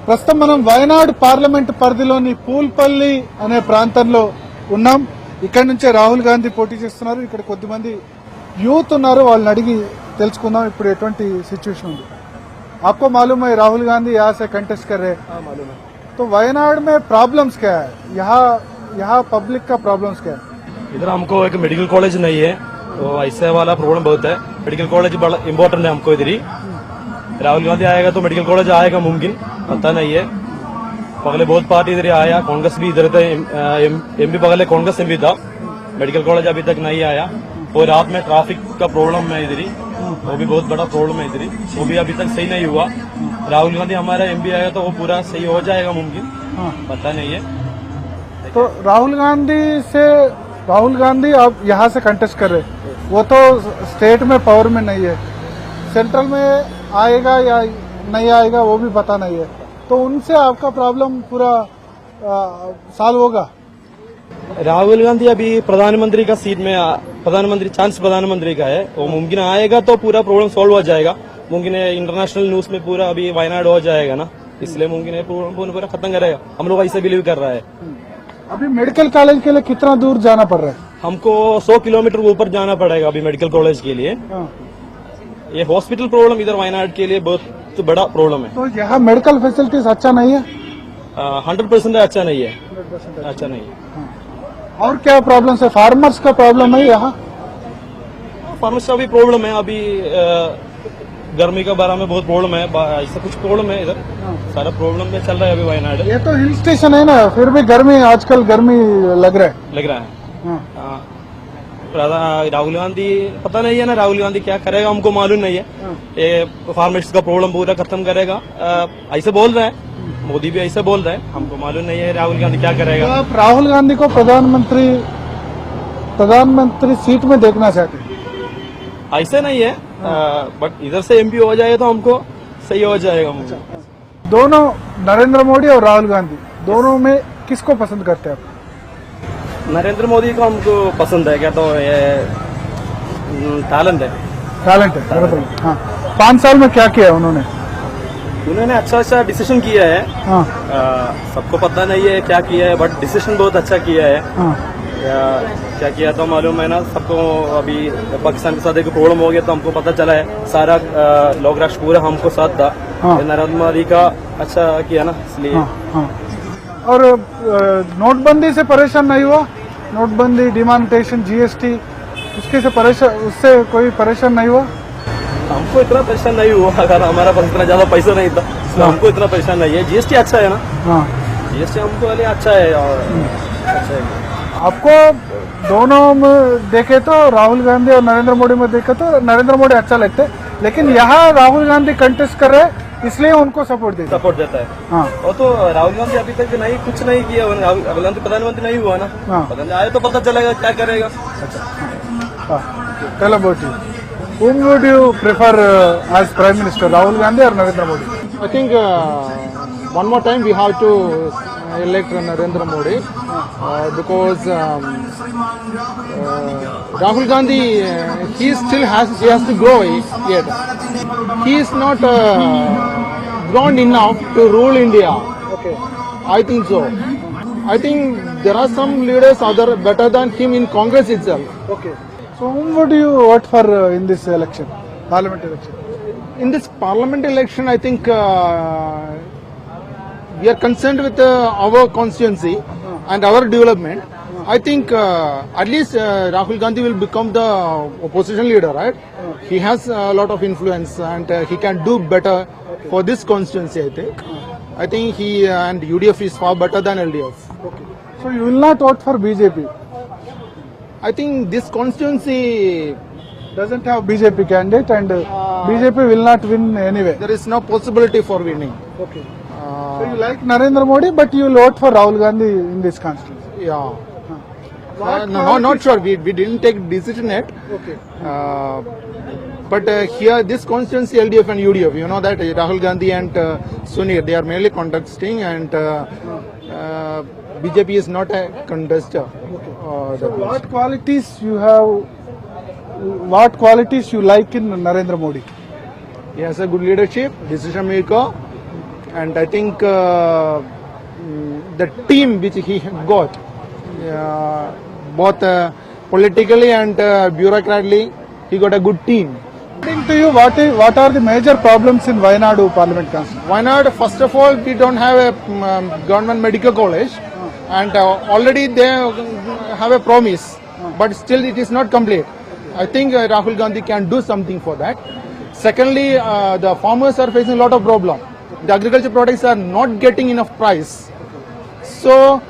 ప్రస్తుతం మనం వయనాడ్ పార్లమెంట్ పరిధిలోని పూల్పల్లి అనే ప్రాంతంలో ఉన్నాం. ఇక్కడి నుంచే రాహుల్ గాంధీ పోటీ చేస్తున్నారు. ఇక్కడ కొద్దిమంది యూత్ ఉన్నారు, వాళ్ళని అడిగి తెలుసుకుందాం ఇప్పుడు ఎటువంటి సిచ్యువేషన్ ఉంది. आपको मालूम है राहुल गांधी यहाँ से कंटेस्ट कर रहे हैं? हाँ मालूम है। तो वायनाड में प्रॉब्लम्स क्या है? यहाँ पब्लिक का प्रॉब्लम्स क्या है? इधर हमको एक मेडिकल कॉलेज नहीं है, तो ऐसे वाला प्रॉब्लम बहुत है। मेडिकल कॉलेज बड़ा इम्पोर्टेंट है हमको इधर ही। राहुल गांधी आएगा तो मेडिकल कॉलेज आएगा मुमकिन, पता नहीं है। पहले बहुत पार्टी इधर आया, कांग्रेस भी इधर थे, एमपी पहले कांग्रेस एमपी था। मेडिकल कॉलेज अभी तक नहीं आया। और रात में ट्रैफिक का प्रॉब्लम है इधर ही, वो भी बहुत बड़ा प्रॉब्लम है इधर ही, वो भी अभी तक सही नहीं हुआ। राहुल गांधी हमारा एमपी आएगा तो वो पूरा सही हो जाएगा मुमकिन, पता नहीं है। तो राहुल गांधी अब यहाँ से कंटेस्ट कर रहे, वो तो स्टेट में पावर में नहीं है, सेंट्रल में आएगा या नहीं आएगा वो भी पता नहीं है। तो उनसे आपका प्रॉब्लम पूरा सॉल्व होगा? राहुल गांधी अभी प्रधानमंत्री का सीट में, प्रधानमंत्री चांस प्रधानमंत्री का है, वो मुमकिन आएगा तो पूरा प्रॉब्लम सॉल्व हो जाएगा। मुमकिन इंटरनेशनल न्यूज में पूरा अभी वायनाड हो जाएगा ना, इसलिए मुमकिन प्रॉब्लम पूरा खत्म करेगा, हम लोग ऐसे बिलीव कर रहा है। अभी मेडिकल कॉलेज के लिए कितना दूर जाना पड़ रहा है? हमको 100 किलोमीटर ऊपर जाना पड़ेगा अभी मेडिकल कॉलेज के लिए। ये हॉस्पिटल प्रॉब्लम इधर वायनाड के लिए बहुत बड़ा प्रॉब्लम है। तो यहाँ मेडिकल फैसिलिटीज अच्छा नहीं है? 100% अच्छा नहीं है, अच्छा नहीं है। और क्या प्रॉब्लम है? फार्मर्स का प्रॉब्लम है यहाँ? फार्मर्स का भी प्रॉब्लम है अभी, गर्मी का बारे में बहुत प्रॉब्लम है, ऐसा कुछ प्रॉब्लम है इधर, सारा प्रॉब्लम में चल रहा है अभी वायनाड। ये तो हिल स्टेशन है ना, फिर भी गर्मी, आजकल गर्मी लग रहा है। राहुल गांधी पता नहीं है ना, राहुल गांधी क्या करेगा हमको मालूम नहीं है। ये फार्मर्स का प्रॉब्लम पूरा खत्म करेगा ऐसे बोल रहे हैं, मोदी भी ऐसे बोल रहे हैं, हमको मालूम नहीं है राहुल गांधी क्या करेगा। तो आप राहुल गांधी को प्रधानमंत्री सीट में देखना चाहते हैं? ऐसे नहीं है, बट इधर से एमपी हो जाए तो हमको सही हो जाएगा मुझे। दोनों, नरेंद्र मोदी और राहुल गांधी, दोनों में किसको पसंद करते हैं आप? नरेंद्र मोदी को हमको पसंद है, क्या तो ये टैलेंट है। हाँ, 5 साल में क्या किया उन्होंने अच्छा डिसीजन किया है। सबको पता नहीं है क्या किया है, बट डिसीजन बहुत अच्छा किया है। क्या किया तो मालूम है ना सबको। अभी पाकिस्तान के साथ एक प्रॉब्लम हो गया तो हमको पता चला है, सारा लोग राष्ट्र पूरा हमको साथ था। नरेंद्र मोदी का अच्छा किया ना, इसलिए। और नोटबंदी से परेशान नहीं हुआ? नोटबंदी, डिमॉनिटाइजेशन, जीएसटी, उससे कोई परेशान नहीं हुआ? हमको इतना परेशान नहीं हुआ, अगर हमारा पास इतना ज्यादा पैसा नहीं था तो हमको इतना परेशान नहीं है। जीएसटी अच्छा है ना, जीएसटी हमको वाले अच्छा है। और अच्छा है आपको दोनों में देखे तो, राहुल गांधी और नरेंद्र मोदी में देखे तो नरेंद्र मोदी अच्छा लगता है, लेकिन यहाँ राहुल गांधी कंटेस्ट कर रहे हैं इसलिए उनको सपोर्ट देता है। और तो राहुल गांधी अभी तक नहीं कुछ नहीं किया, राहुल गांधी प्रधानमंत्री नहीं हुआ ना, आए तो पता चलेगा क्या करेगा। चलो बोटी, whom would you prefer as Prime Minister, Rahul Gandhi or Narendra Modi? I think one more time we have to elect Narendra Modi because Rahul Gandhi he has to grow yet. He is not grown enough to rule India. Okay. I think so. I think there are some leaders other better than him in Congress itself. Okay. So whom would you vote for in this election, parliament election? In this parliament election, I think we are concerned with our constituency and our development. I think at least Rahul Gandhi will become the opposition leader, right? He has a lot of influence and he can do better for this constituency, I think. I think he and UDF is far better than LDF. Okay. So you will not vote for BJP? I think this constituency doesn't have BJP candidate and BJP will not win anyway. There is no possibility for winning. Okay. So you like Narendra Modi, but you will vote for Rahul Gandhi in this constituency? Yeah. No, not sure. We didn't take decision yet. Okay. But here, this constituency, LDF and UDF, you know that Rahul Gandhi and Sunir, they are mainly contesting, and BJP is not a contester. Okay. So what qualities you like in Narendra Modi? He has a good leadership, decision maker, and I think the team which he got, both politically and bureaucratically, he got a good team. According to you, what are the major problems in Wayanadu Parliament constituency? Wayanad, first of all, we don't have a government medical college, and already they have a promise, but still it is not complete. I think Rahul Gandhi can do something for that. Secondly, the farmers are facing a lot of problem. The agriculture products are not getting enough price. So,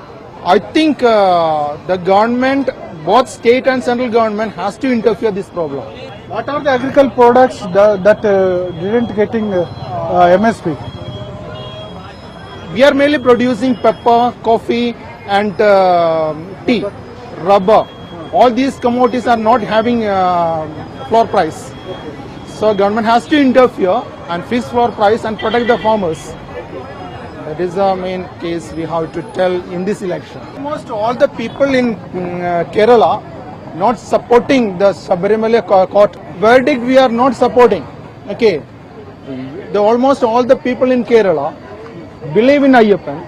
I think the government, both state and central government, has to interfere this problem. What are the agricultural products that didn't getting MSP? We are mainly producing pepper, coffee, and tea, rubber. All these commodities are not having floor price. So government has to interfere and fix floor price and protect the farmers. That is the main case we have to tell in this election. Almost all the people in Kerala not supporting the Sabarimala court verdict. We are not supporting. Okay, almost all the people in Kerala believe in Ayyappan,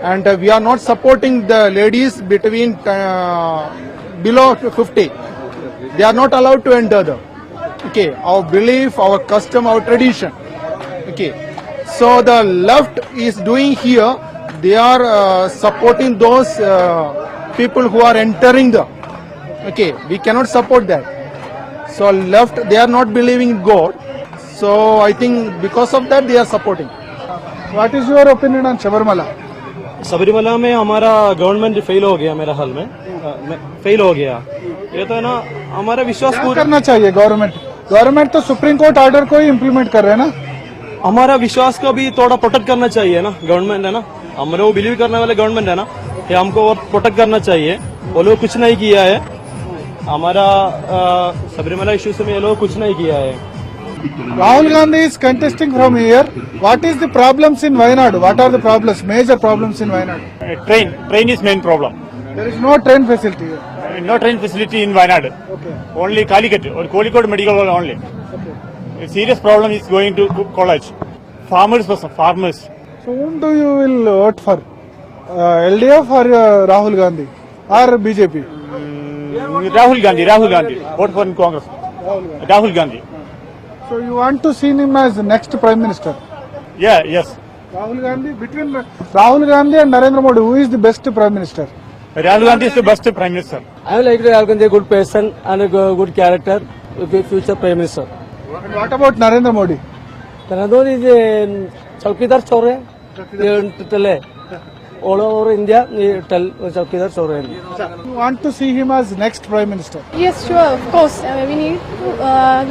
and we are not supporting the ladies between below 50. They are not allowed to enter them. Okay, our belief, our custom, our tradition. Okay, so the left is doing here. They are supporting those people who are entering the. Okay, we cannot support that. So left, they are not believing in God. So I think because of that they are supporting. What is your opinion on Sabarimala? Sabarimala में हमारा government fail हो गया, मेरा हाल में fail हो गया। ये तो है ना, हमारा विश्वास क्या पूरा करना चाहिए गवर्नमेंट तो सुप्रीम कोर्ट ऑर्डर को ही इम्प्लीमेंट कर रहे हैं ना। हमारा विश्वास को भी थोड़ा प्रोटेक्ट करना चाहिए ना, गवर्नमेंट है ना, हम लोग बिलीव करने वाले गवर्नमेंट है ना, कि हमको और प्रोटेक्ट करना चाहिए। वो लोग कुछ नहीं किया है, हमारा सबरीमला इश्यू से ये लोग कुछ नहीं किया है। Rahul Gandhi is contesting from here. What is the problems in Wayanadu? What are the problems, major problems in Wayanadu? Train is main problem. There is no train facility here. No train facility in Wayanad. Okay. Only Calicut or Kozhikode Medical College only. A serious problem is going to college. Farmers. So whom do you will vote for? LDF or Rahul Gandhi or BJP? Rahul Gandhi. Vote for Congress. Rahul Gandhi. So you want to see him as the next Prime Minister? Yes. Rahul Gandhi, between Rahul Gandhi and Narendra Modi, who is the best Prime Minister? Rahul Gandhi is the best Prime Minister. I like Rahul Gandhi, a good person and a good character, a future Prime Minister. And what about Narendra Modi? Narendra Modi is a Chowkidar Chore, all over India, Chowkidar Chore. You want to see him as next Prime Minister? Yes, sure, of course. We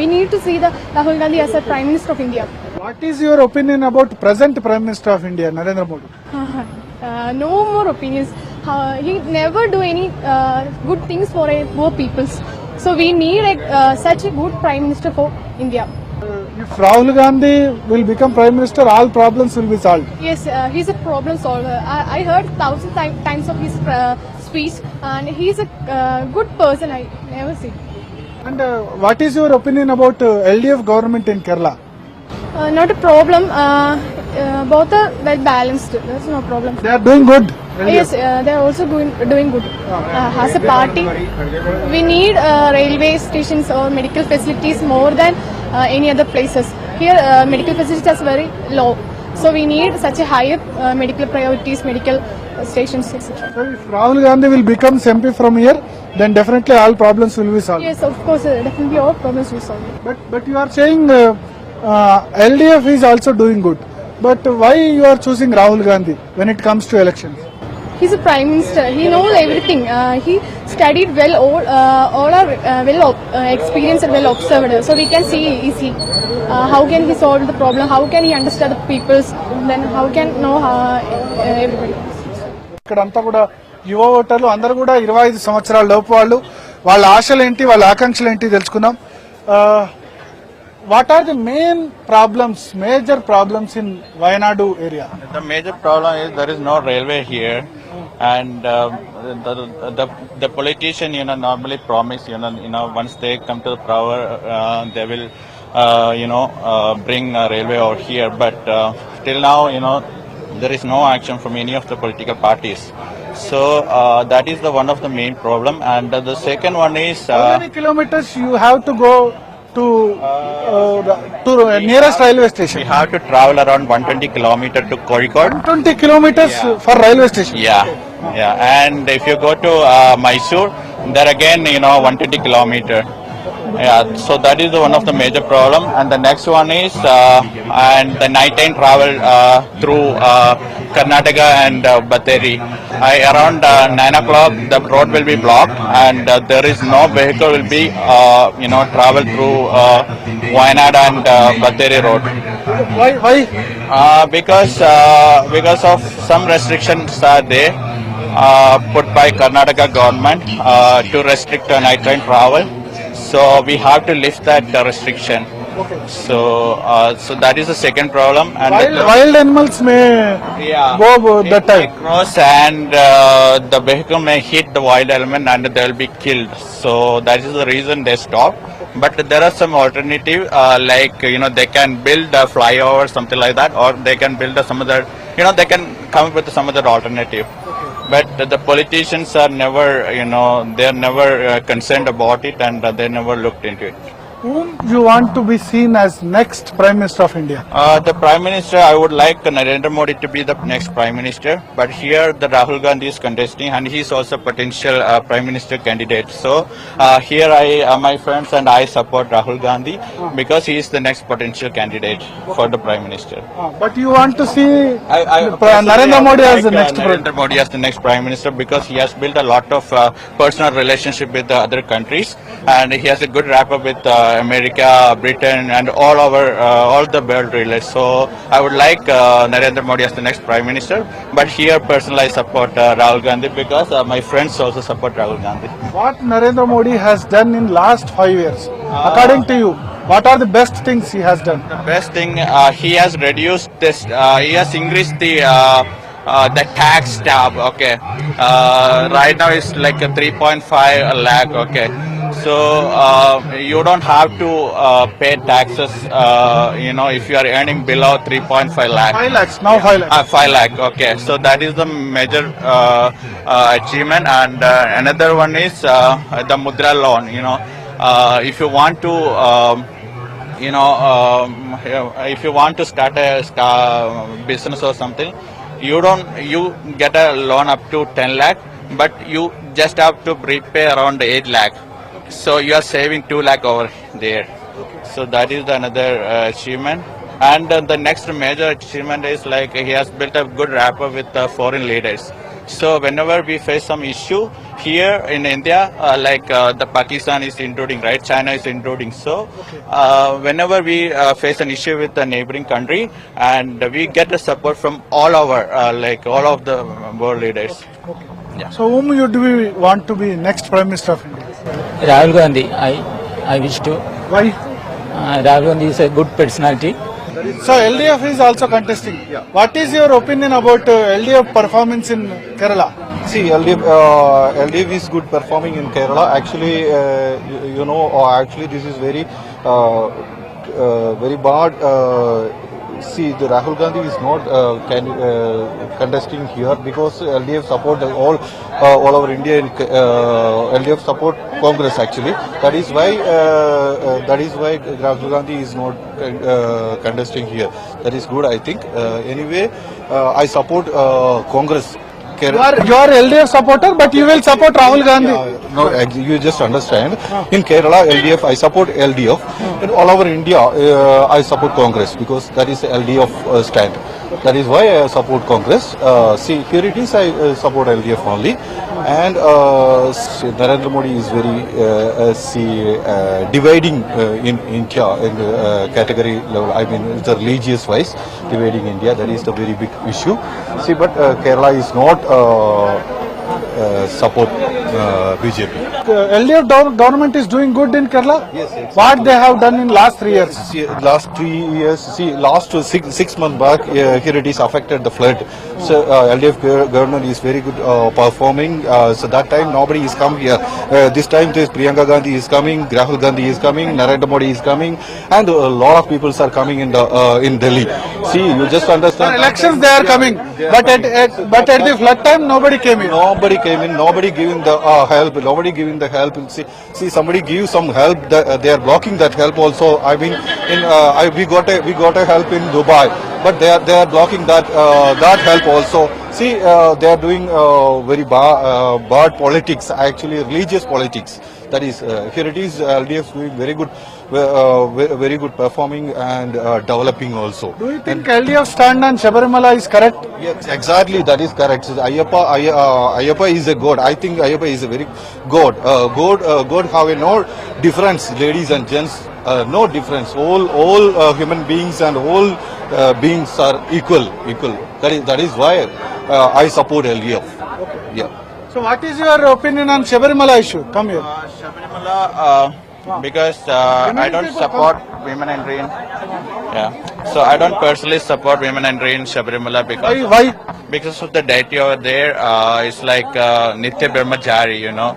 need to see the Rahul Gandhi as a Prime Minister of India. What is your opinion about present Prime Minister of India, Narendra Modi? No more opinions. He never do any good things for poor peoples. So we need such a good Prime Minister for India. If Rahul Gandhi will become Prime Minister, all problems will be solved. Yes, he's a problem solver. I heard 1,000 times of his speech, and he's a good person. I never see. And what is your opinion about LDF government in Kerala? Not a problem. Both are well balanced. There's no problem. They are doing good. Yes, they are also doing good. As a party, we need railway stations or medical facilities more than any other places. Here, medical facilities are very low. So we need such a higher medical priorities, medical stations, etc. So if Rahul Gandhi will become MP from here, then definitely all problems will be solved. Yes, of course, definitely all problems will solve. But you are saying LDF is also doing good. But why you are choosing Rahul Gandhi when it comes to elections? He's a prime minister. He knows everything. He studied well. All are well experienced and well observed. So we can see easily how can he solve the problem. How can he understand the people's. Then how can know everybody. ఇక్కడంతా కూడా యువ ఓటర్లు అందరూ కూడా 25 సంవత్సరాల లోపు వాళ్ళు వాళ్ళ ఆశలు ఏంటి వాళ్ళ ఆకాంక్షలు ఏంటి తెలుసుకుందాం. What are the main problems, major problems in Wayanadu area? The major problem is there is no railway here, and the politician normally promise once they come to the power they will bring a railway over here, but till now, there is no action from any of the political parties. So that is the one of the main problem. And the second one is How many kilometers you have to go to nearest railway we station? have to travel around 120 kilometers to Kozhikode. 20 kilometers for railway station. Yeah, yeah. And if you go to Mysore, there again, 120 kilometer. Yeah, so that is one of the major problem. And the next one is and the nighttime travel through Karnataka and Batteri. Around 9 o'clock, the road will be blocked, and there is no vehicle will be travel through Wayanad and Batteri road. Why? Because of some restrictions are there put by Karnataka government to restrict nighttime travel. So we have to lift that restriction. So that is the second problem. And Wild animals may go that may time. cross, and the vehicle may hit the wild element and they will be killed. So that is the reason they stop. But there are some alternative like they can build a flyover, something like that, or they can build some other they can come up with some other alternative. But the politicians are never they are never concerned about it, and they never looked into it. Whom you want to be seen as next Prime Minister of India? The Prime Minister, I would like Narendra Modi to be the next Prime Minister, but here the Rahul Gandhi is contesting, and he is also potential Prime Minister candidate. So here my friends and I support Rahul Gandhi because he is the next potential candidate for the Prime Minister. But you want to see Personally, Narendra I would Modi as the like, next Prime Narendra Modi as the next Prime Minister because he has built a lot of personal relationship with the other countries, and he has a good rapport with America, Britain, and all the world really. So I would like Narendra Modi as the next Prime Minister. But here, personally, I support Rahul Gandhi because my friends also support Rahul Gandhi. What Narendra Modi has done in last 5 years, according to you, what are the best things he has done? The best thing he has reduced this. He has increased the tax tab. Okay, right now it's like a 3.5 lakh. Okay. So you don't have to pay taxes, if you are earning below 3.5 lakh. 5 lakhs, now 5 lakhs. 5 lakh, okay. So that is the major achievement. And another one is the Mudra loan. If you want to, if you want to start a business or something, you get a loan up to 10 lakh, but you just have to repay around 8 lakh. So you are saving 2 lakh over there. So that is another achievement. And the next major achievement is like he has built a good rapport with foreign leaders. So whenever we face some issue here in India, like the Pakistan is intruding, right? China is intruding. So whenever we face an issue with a neighboring country, and we get the support from all all of the world leaders. So whom do we want to be next Prime Minister of India? Rahul Gandhi, I wish to. Why? Rahul Gandhi is a good personality. So LDF is also contesting. What is your opinion about LDF performance in Kerala? See, LDF is good performing in Kerala. Actually, actually this is very bad. See, the Rahul Gandhi is not contesting here because LDF support all over India. LDF support Congress actually. That is why Rahul Gandhi is not contesting here. That is good, I think. Anyway, I support Congress. You are LDF supporter, but you will support Rahul Gandhi. No, you just understand. In Kerala, LDF, I support LDF. And all over India, I support Congress because that is LDF stand. That is why I support Congress. See, here it is, I support LDF only. And Narendra Modi is very dividing in India in category level. I mean, it's a religious wise dividing India. That is the very big issue. See, but Kerala is not support BJP. LDF government is doing good in Kerala. Yes, yes. What they have done in last 3 years? See, last 3 years, last 6 months back, here it is affected the flood. So LDF government is very good performing. So that time nobody is come here. This time this Priyanka Gandhi is coming, Rahul Gandhi is coming, Narendra Modi is coming, and a lot of people are coming in Delhi. See, you just understand. For elections they are coming, but at the flood time nobody came in. Nobody came in. Nobody giving the help. Nobody giving the help. See, somebody give some help. They are blocking that help also. I mean, we got a help in Dubai, but they are blocking that help also. See, they are doing very bad politics. Actually, religious politics. That is, here it is. LDF doing very good performing and developing also. Do you think LDF stand on Shabarimala is correct? Yes, exactly. That is correct. Ayyappa is a god. I think Ayyappa is a very god. God have a no difference, ladies and gents. No difference. All human beings and all beings are equal. That is why I support LDF. Yeah. So what is your opinion on Shabarimala issue? Come here. Shabarimala, because I don't support women entry in. Yeah. So I don't personally support women entry in Shabarimala because Why? because of the deity over there. It's like Nitya Brahmachari, you know.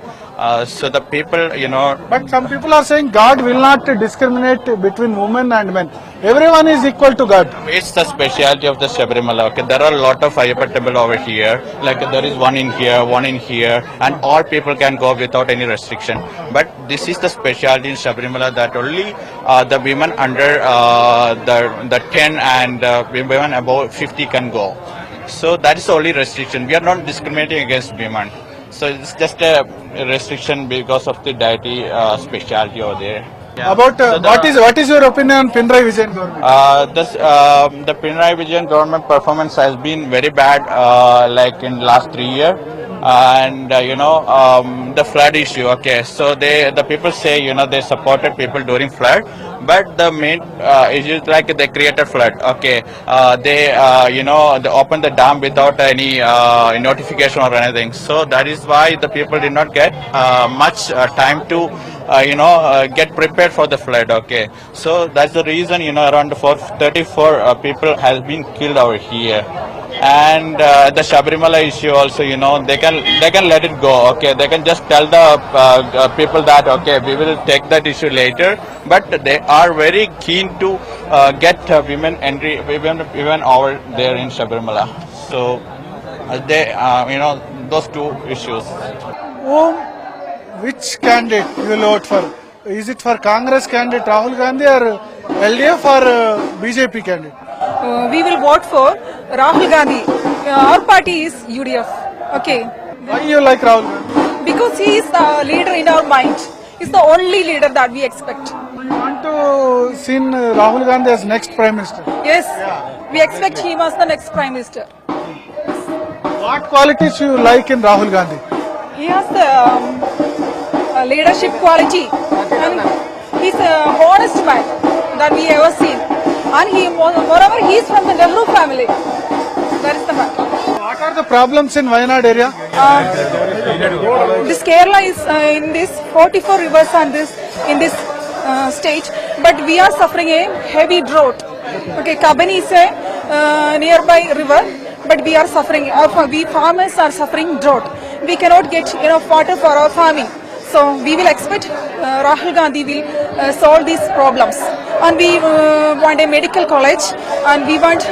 So the people, you know, But some people are saying God will not discriminate between women and men. Everyone is equal to God. it's the specialty of the Shabarimala. Okay, there are a lot of Ayyappa temple over here. Like there is one in here, and all people can go without any restriction. But this is the specialty in Shabarimala that only the women under the 10 and women above 50 can go. So that is the only restriction. We are not discriminating against women. So it's just a restriction because of the deity specialty over there. Yeah. About So the- what is your opinion on Pinarayi Vijayan government? The Pinarayi Vijayan government performance has been very bad, like in last 3 years, and the flood issue. Okay, so the people say they supported people during flood, but the main issue is like they created flood. Okay, they they opened the dam without any notification or anything. So that is why the people did not get much time to get prepared for the flood. Okay, so that's the reason around 34 people has been killed over here. And the Shabarimala issue also, they can let it go. Okay, they can just tell the people that okay, we will take that issue later. But they are very keen to get women entry, women over there in Shabarimala. So they, those two issues. Which candidate you will vote for? Is it for Congress candidate Rahul Gandhi or LDF or BJP candidate? We will vote for Rahul Gandhi. Our party is UDF. Okay. Why you like Rahul Gandhi? Because he is the leader in our mind. He's the only leader that we expect. You want to see Rahul Gandhi as next Prime Minister? Yes, we expect him as the next Prime Minister. What qualities you like in Rahul Gandhi? He has the leadership quality. And he's a honest man that we ever seen. And moreover, he is from the Nehru family. That is the fact. What are the problems in Wayanad area? This Kerala is in this 44 rivers and in this state, but we are suffering a heavy drought. Okay, Kabani is a nearby river, but we are suffering. We farmers are suffering drought. We cannot get enough water for our farming. So we will expect Rahul Gandhi will solve these problems. And we want a medical college, and we want.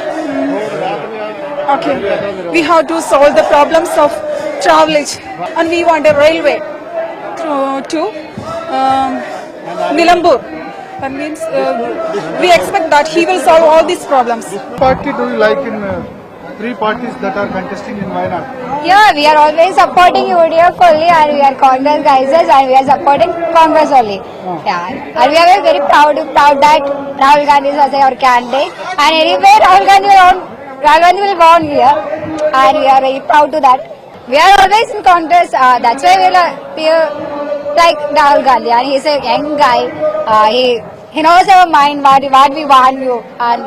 Okay, we have to solve the problems of travelage, and we want a railway to Nilambur. That means we expect that he will solve all these problems. What party do you like in three parties that are contesting in Wayanad? Yeah, we are always supporting UDF only, and we are Congress guys, and we are supporting Congress only. Yeah, and we are very proud that Rahul Gandhi is our candidate, and anyway Rahul Gandhi will win here, and we are very proud to that. We are always in Congress. That's why we like Rahul Gandhi, and he's a young guy. He knows our mind, what we want you, and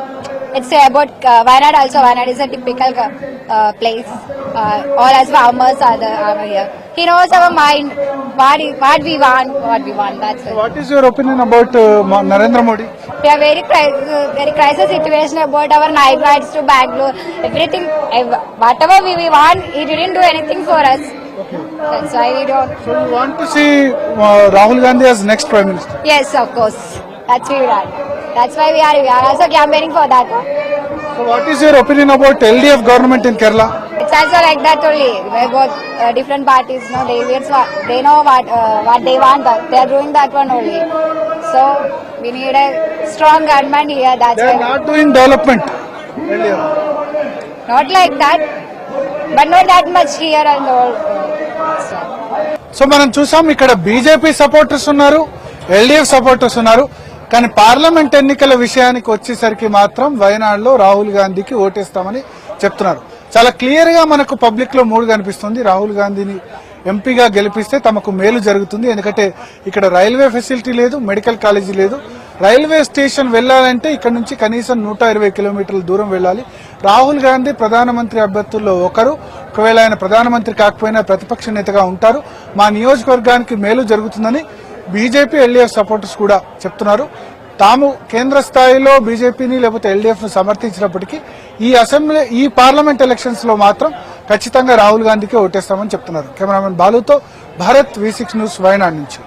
it's about Wayanad also. Wayanad is a typical place. All as farmers are here. He knows our mind, what we want. That's it. What is your opinion about Narendra Modi? We are very crisis situation about our night rides to Bangalore. Everything, whatever we want, he didn't do anything for us. That's why we don't. So you want to see Rahul Gandhi as next Prime Minister? Yes, of course. That's why we want. That's why we are also campaigning for that. So what is your opinion about LDF government in Kerala? It's also like that only. We're both different parties. No, they know what they want. They are doing that one only. So we need a strong government here. That's They are why. not doing development. LDF. Not like that, but not that much here and all. So మనం చూసాం ఇక్కడ BJP supporters ఉన్నారు, LDF supporters ఉన్నారు. కానీ parliament ఎన్నికల విషయానికి వచ్చేసరికి మాత్రం వయనాడులో రాహుల్ గాంధీకి ఓటేస్తామని చెప్తున్నారు. చాలా క్లియర్ గా మనకు పబ్లిక్ లో మూడు కనిపిస్తుంది. రాహుల్ గాంధీని ఎంపీగా గెలిపిస్తే తమకు మేలు జరుగుతుంది. ఎందుకంటే ఇక్కడ రైల్వే ఫెసిలిటీ లేదు, మెడికల్ కాలేజీ లేదు. రైల్వే స్టేషన్ వెళ్లాలంటే ఇక్కడ నుంచి కనీసం 120 కిలోమీటర్ల దూరం వెళ్లాలి. రాహుల్ గాంధీ ప్రధానమంత్రి అభ్యర్థుల్లో ఒకరు. ఒకవేళ ఆయన ప్రధానమంత్రి కాకపోయినా ప్రతిపక్ష నేతగా ఉంటారు. మా నియోజకవర్గానికి మేలు జరుగుతుందని బీజేపీ ఎల్డీఎఫ్ సపోర్టర్స్ కూడా చెప్తున్నారు. తాము కేంద్ర స్థాయిలో బీజేపీని లేకపోతే ఎల్డీఎఫ్ ను సమర్థించినప్పటికీ ఈ పార్లమెంట్ ఎలక్షన్స్ లో మాత్రం ఖచ్చితంగా రాహుల్ గాంధీకి ఓటేస్తామని చెప్తున్నారు. కెమెరామెన్ బాలుతో భారత్ V6 న్యూస్ వయనాడ్ నుంచి.